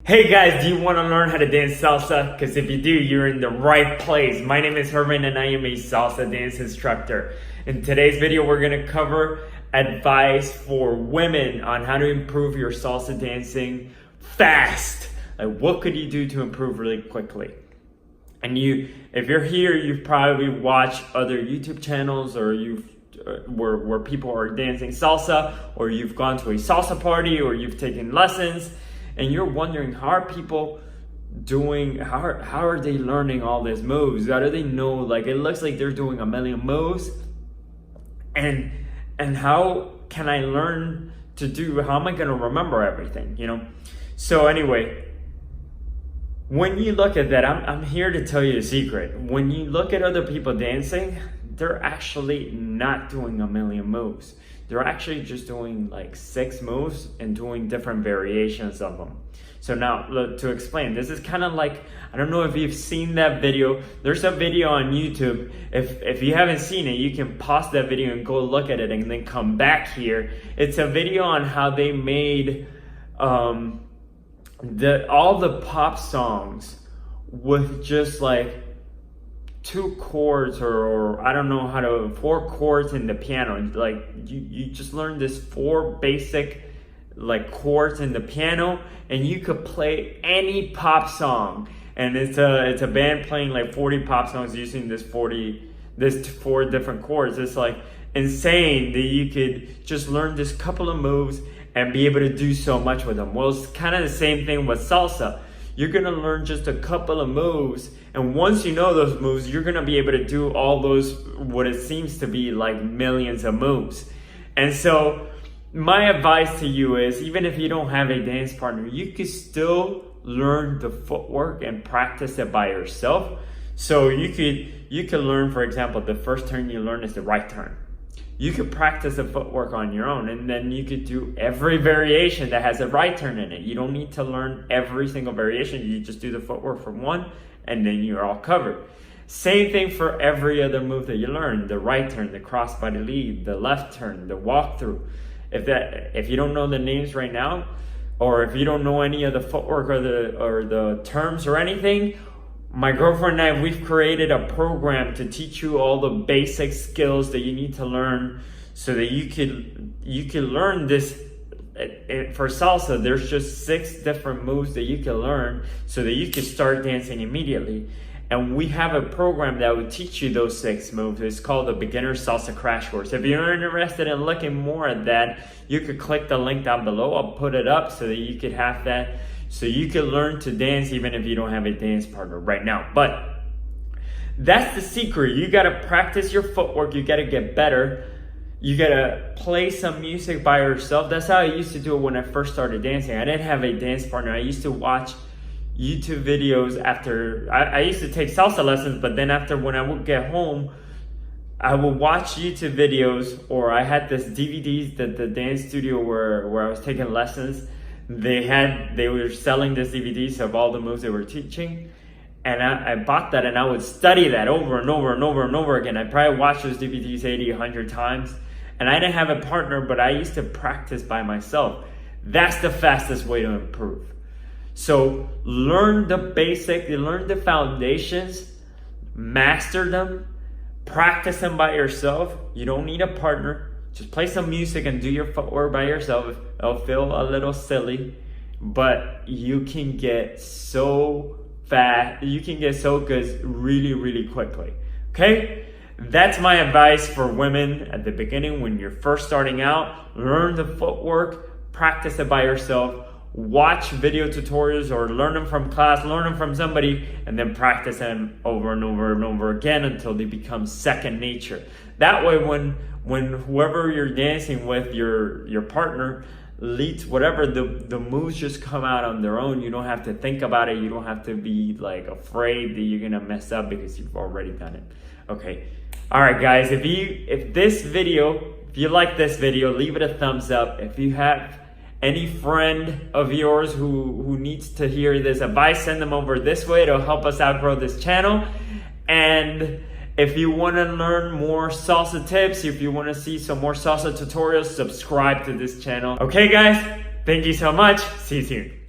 Hey guys, do you want to learn how to dance salsa? Because if you do, you're in the right place. My name is Herman and I am a salsa dance instructor. In today's video, we're going to cover advice for women on how to improve your salsa dancing fast. Like, what could you do to improve really quickly? And if you're here, you've probably watched other YouTube channels or where people are dancing salsa, or you've gone to a salsa party, or you've taken lessons. And you're wondering, how are people doing, how are they learning all these moves? How do they know, like, it looks like they're doing a million moves. And how can I learn to do, how am I gonna remember everything, you know? So anyway, when you look at that, I'm here to tell you a secret. When you look at other people dancing, they're actually not doing a million moves. They're actually just doing like 6 moves and doing different variations of them. So now, look, to explain, this is kind of like, I don't know if you've seen that video. There's a video on YouTube. If you haven't seen it, you can pause that video and go look at it and then come back here. It's a video on how they made all the pop songs with just like 2 chords or I don't know how to, 4 chords in the piano. Like you just learn this 4 basic like chords in the piano, and you could play any pop song. And it's a band playing like 40 pop songs using this 4 different chords. It's like insane that you could just learn this couple of moves and be able to do so much with them. Well, it's kind of the same thing with salsa. You're gonna learn just a couple of moves, and once you know those moves, you're gonna be able to do all those, what it seems to be like millions of moves. And so my advice to you is, even if you don't have a dance partner, you can still learn the footwork and practice it by yourself. So you could learn, for example, the first turn you learn is the right turn. You could practice the footwork on your own, and then you could do every variation that has a right turn in it. You don't need to learn every single variation. You just do the footwork from one, and then you're all covered. Same thing for every other move that you learn: the right turn, the crossbody lead, the left turn, the walkthrough. If you don't know the names right now, or if you don't know any of the footwork or the terms or anything, my girlfriend and I, we've created a program to teach you all the basic skills that you need to learn so that you can learn this. For salsa, there's just 6 different moves that you can learn so that you can start dancing immediately. And we have a program that will teach you those 6 moves. It's called the Beginner Salsa Crash Course. If you're interested in looking more at that, you could click the link down below. I'll put it up so that you could have that, so you can learn to dance even if you don't have a dance partner right now. But that's the secret. You gotta practice your footwork. You gotta get better. You gotta play some music by yourself. That's how I used to do it when I first started dancing. I didn't have a dance partner. I used to watch YouTube videos after, I used to take salsa lessons, but then after, when I would get home, I would watch YouTube videos, or I had this DVDs that the dance studio where I was taking lessons, they were selling this DVDs of all the moves they were teaching. And I bought that, and I would study that over and over and over and over again. I probably watched those DVDs 80, 100 times. And I didn't have a partner, but I used to practice by myself. That's the fastest way to improve. So learn the basic, learn the foundations, master them, practice them by yourself. You don't need a partner. Just play some music and do your footwork by yourself. It'll feel a little silly, but you can get so fast, you can get so good really, really quickly. Okay? That's my advice for women at the beginning when you're first starting out. Learn the footwork, practice it by yourself. Watch video tutorials or learn them from class, learn them from somebody, and then practice them over and over and over again until they become second nature. That way, when whoever you're dancing with, your partner, leads whatever, the moves just come out on their own. You don't have to think about it. You don't have to be like afraid that you're gonna mess up because you've already done it. Okay. All right, guys, if you like this video, leave it a thumbs up. If you have any friend of yours who needs to hear this advice, send them over this way. It'll help us outgrow this channel. And if you want to learn more salsa tips, if you want to see some more salsa tutorials, subscribe to this channel. Okay, guys, thank you so much. See you soon.